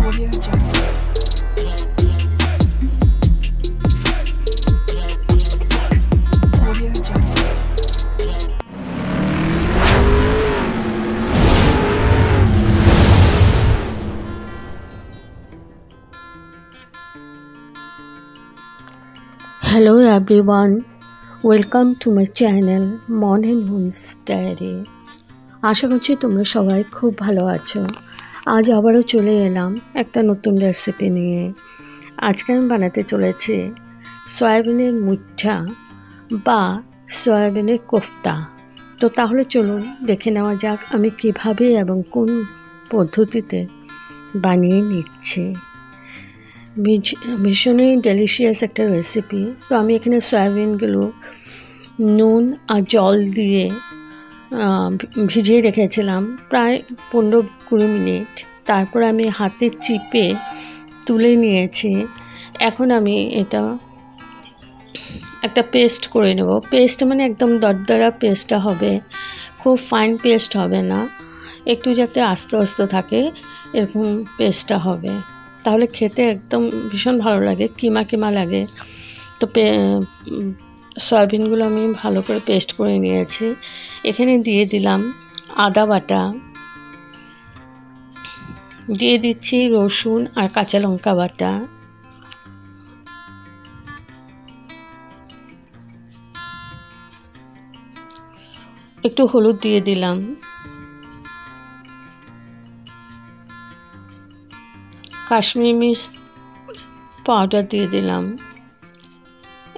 Audio Jungle. Audio Jungle. Hello everyone, welcome to my channel Mon and Moon's Diary. আশা করছি তোমরা সবাই খুব ভালো আছো। আজ আবারও চলে এলাম একটা নতুন রেসিপি নিয়ে। আজকে আমি বানাতে চলেছি সয়াবিনের মুঠা বা সয়াবিনের কোফতা। তো তাহলে চলুন দেখে নেওয়া যাক আমি কিভাবে এবং কোন পদ্ধতিতে বানিয়ে নিচ্ছি। ভীষণই ডেলিশিয়াস একটা রেসিপি। তো আমি এখানে সয়াবিনগুলো নুন আর জল দিয়ে ভিজিয়ে রেখেছিলাম প্রায় 15-20 মিনিট। তারপর আমি হাতে চিপে তুলে নিয়েছি। এখন আমি এটা একটা পেস্ট করে নেব। পেস্ট মানে একদম দরদরা পেস্টটা হবে, খুব ফাইন পেস্ট হবে না, একটু যাতে আস্তে আস্তে থাকে এরকম পেস্টটা হবে, তাহলে খেতে একদম ভীষণ ভালো লাগে, কিমা কিমা লাগে। তো সয়াবিনগুলো আমি ভালো করে পেস্ট করে নিয়েছি। এখানে দিয়ে দিলাম আদা বাটা, দিয়ে দিচ্ছি রসুন আর কাঁচা লঙ্কা বাটা, একটু হলুদ দিয়ে দিলাম, কাশ্মীরি মির্চ পাউডার দিয়ে দিলাম,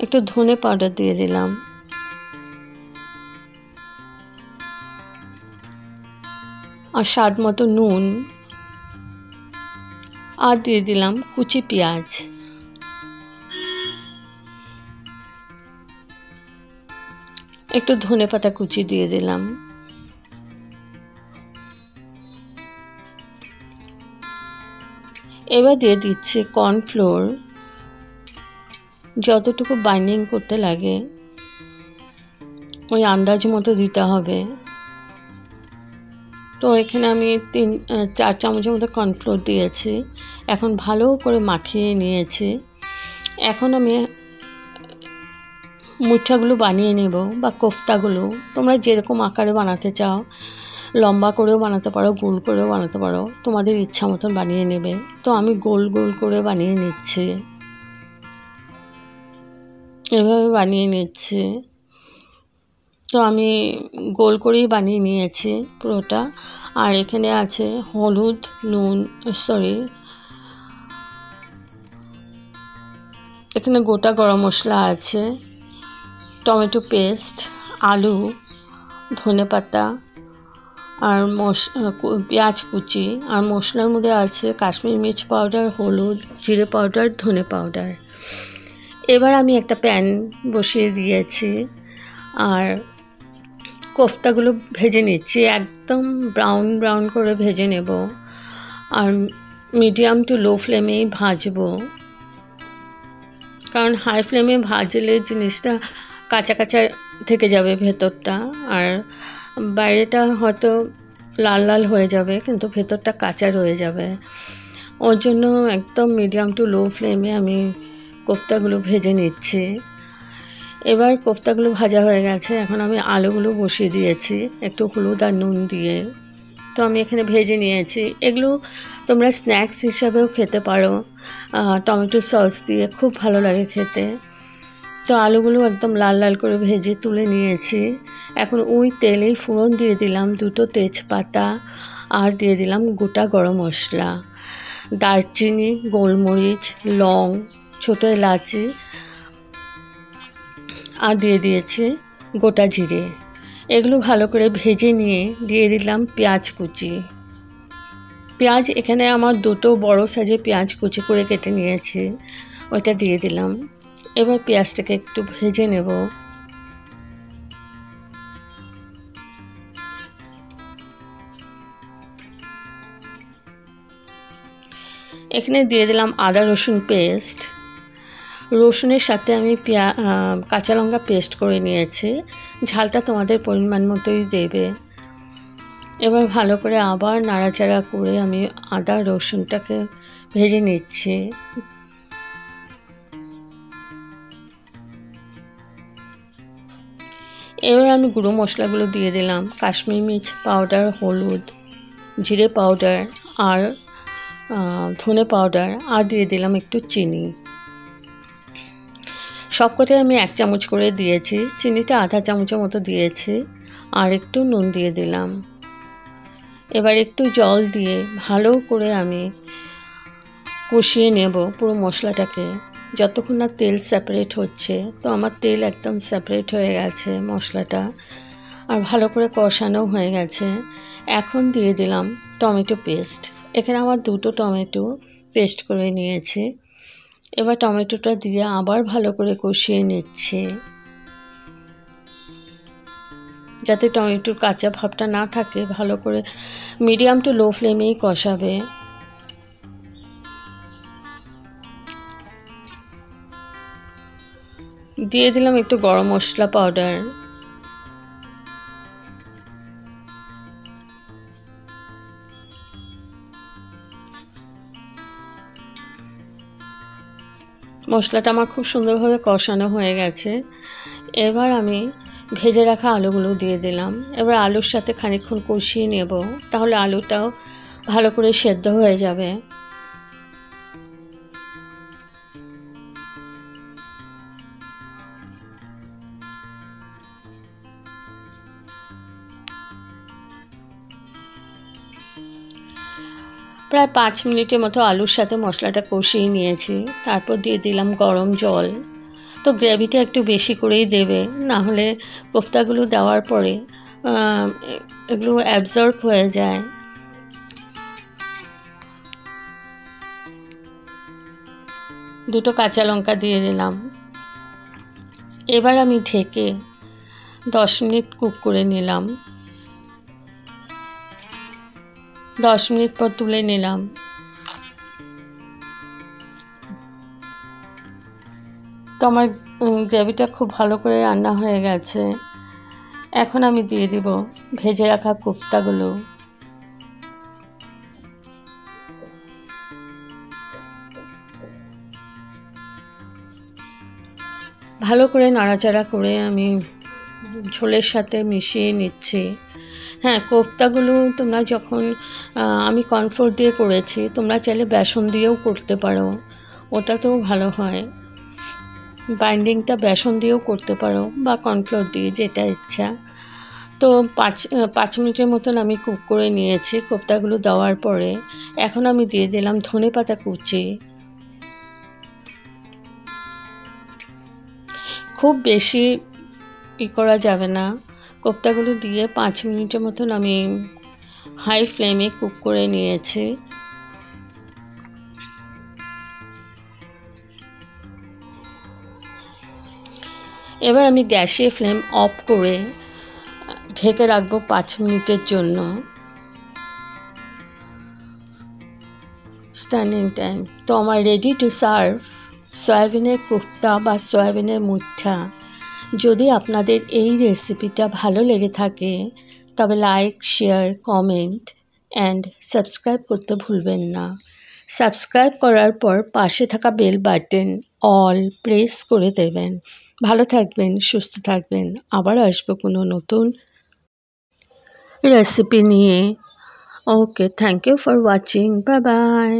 একটু ধনে পাউডার দিয়ে দিলাম, আর স্বাদ মতো নুন, আর দিয়ে দিলাম কুচি পেঁয়াজ। একটু ধনে পাতা কুচি দিয়ে দিলাম। এবার দিয়ে দিচ্ছি কর্নফ্লোর, যতটুকু বাইন্ডিং করতে লাগে ওই আন্দাজ মতো দিতে হবে। তো এখানে আমি 3-4 চামচের মতো কর্নফ্লোর দিয়েছি। এখন ভালো করে মাখিয়ে নিয়েছি। এখন আমি মুঠাগুলো বানিয়ে নেব বা কোফতাগুলো তোমরা যেরকম আকারে বানাতে চাও, লম্বা করেও বানাতে পারো, গোল করেও বানাতে পারো, তোমাদের ইচ্ছা মতন বানিয়ে নেবে। তো আমি গোল গোল করে বানিয়ে নিচ্ছি, এভাবে বানিয়ে নিচ্ছি। তো আমি গোল করেই বানিয়ে নিয়েছি পুরোটা। আর এখানে আছে হলুদ, নুন, এখানে গোটা গরম মশলা আছে, টমেটো পেস্ট, আলু, ধনে পাতা আর পেঁয়াজ কুচি, আর মশলার মধ্যে আছে কাশ্মীরি মির্চ পাউডার, হলুদ, জিরে পাউডার, ধনে পাউডার। এবার আমি একটা প্যান বসিয়ে দিয়েছি আর কোফতাগুলো ভেজে নিচ্ছি। একদম ব্রাউন ব্রাউন করে ভেজে নেব আর মিডিয়াম টু লো ফ্লেমেই ভাজবো, কারণ হাই ফ্লেমে ভাজলে জিনিসটা কাঁচা কাঁচা থেকে যাবে ভেতরটা, আর বাইরেটা হয়তো লাল লাল হয়ে যাবে কিন্তু ভেতরটা কাঁচা রয়ে যাবে। ওর জন্য একদম মিডিয়াম টু লো ফ্লেমে আমি কোফতাগুলো ভেজে নিচ্ছি। এবার কোফতাগুলো ভাজা হয়ে গেছে। এখন আমি আলুগুলো বসিয়ে দিয়েছি একটু হলুদ আর নুন দিয়ে। তো আমি এখানে ভেজে নিয়েছি। এগুলো তোমরা স্ন্যাক্স হিসাবেও খেতে পারো, টমেটো সস দিয়ে খুব ভালো লাগে খেতে। তো আলুগুলো একদম লাল লাল করে ভেজে তুলে নিয়েছি। এখন ওই তেলেই ফোড়ন দিয়ে দিলাম 2টো তেজপাতা, আর দিয়ে দিলাম গোটা গরম মশলা, দারচিনি, গোলমরিচ, লং, ছোটো এলাচি, আর দিয়ে দিয়েছি গোটা জিরে। এগুলো ভালো করে ভেজে নিয়ে দিয়ে দিলাম পেঁয়াজ কুচি। পেঁয়াজ এখানে আমার 2টো বড় সাইজের পেঁয়াজ কুচি করে কেটে নিয়েছি, ওইটা দিয়ে দিলাম। এবার পেঁয়াজটাকে একটু ভেজে নেব। এখানে দিয়ে দিলাম আদা রসুন পেস্ট। রসুনের সাথে আমি কাঁচা লঙ্কা পেস্ট করে নিয়েছি। ঝালটা তোমাদের পরিমাণ মতোই দেবে। এবার ভালো করে আবার নাড়াচাড়া করে আমি আদা রসুনটাকে ভেজে নিচ্ছি। এবার আমি গুঁড়ো মশলাগুলো দিয়ে দিলাম, কাশ্মীরি মির্চ পাউডার, হলুদ, জিরে পাউডার আর ধনে পাউডার, আর দিয়ে দিলাম একটু চিনি। সবকটাই আমি 1 চামচ করে দিয়েছি, চিনিটা আধা চামচের মতো দিয়েছি, আর একটু নুন দিয়ে দিলাম। এবার একটু জল দিয়ে ভালো করে আমি কষিয়ে নেব পুরো মশলাটাকে, যতক্ষণ না তেল সেপারেট হচ্ছে। তো আমার তেল একদম সেপারেট হয়ে গেছে মশলাটা, আর ভালো করে কষানো হয়ে গেছে। এখন দিয়ে দিলাম টমেটো পেস্ট। এখানে আমার 2টো টমেটো পেস্ট করে নিয়েছি। এবার টমেটোটা দিয়ে আবার ভালো করে কষিয়ে নিচ্ছি, যাতে টমেটোর কাঁচা ভাবটা না থাকে। ভালো করে মিডিয়াম টু লো ফ্লেমেই কষাবে। দিয়ে দিলাম একটু গরম মশলা পাউডার। মশলাটা আমার খুব সুন্দরভাবে কষানো হয়ে গেছে। এবার আমি ভেজে রাখা আলুগুলো দিয়ে দিলাম। এবার আলুর সাথে খানিকক্ষণ কষিয়ে নেব, তাহলে আলুটাও ভালো করে সেদ্ধ হয়ে যাবে। প্রায় 5 মিনিটের মতো আলুর সাথে মশলাটা কষিয়ে নিয়েছি। তারপর দিয়ে দিলাম গরম জল। তো গ্রেভিটা একটু বেশি করেই দেবে, না হলে কোফতাগুলো দেওয়ার পরে এগুলো অ্যাবজর্ব হয়ে যায়। দুটো কাঁচা লঙ্কা দিয়ে দিলাম। এবার আমি ঢেকে 10 মিনিট কুক করে নিলাম। 10 মিনিট পর তুলে নিলাম। তো আমার গ্রেভিটা খুব ভালো করে রান্না হয়ে গেছে। এখন আমি দিয়ে দিব ভেজে রাখা কোফতাগুলো। ভালো করে নাড়াচাড়া করে আমি ঝোলের সাথে মিশিয়ে নিচ্ছি। হ্যাঁ, কোফতাগুলো তোমরা যখন আমি কর্নফ্লোর দিয়ে করেছি, তোমরা চাইলে বেসন দিয়েও করতে পারো, ওটাতেও ভালো হয়। বাইন্ডিংটা বেসন দিয়েও করতে পারো বা কর্নফ্লোর দিয়ে, যেটা ইচ্ছা। তো 5 মিনিটের মতন আমি কুক করে নিয়েছি কোফতাগুলো দেওয়ার পরে। এখন আমি দিয়ে দিলাম ধনেপাতা কুচি। খুব বেশি করা যাবে না। কোফতাগুলো দিয়ে 5 মিনিটের মতন আমি হাই ফ্লেমে কুক করে নিয়েছি। এবার আমি গ্যাসের ফ্লেম অফ করে ঢেকে রাখবো 5 মিনিটের জন্য। Standing time. তো আমার রেডি টু সার্ভ সয়াবিনের কোফতা বা সয়াবিনের মুঠা। যদি আপনাদের এই রেসিপিটা ভালো লেগে থাকে তবে like, share, comment and subscribe করতে ভুলবেন না। সাবস্ক্রাইব করার পর পাশে থাকা বেল বাটন অল প্রেস করে দেবেন। ভালো থাকবেন, সুস্থ থাকবেন। আবার আসবো কোনো নতুন রেসিপি নিয়ে। Okay, thank you for watching. Bye by.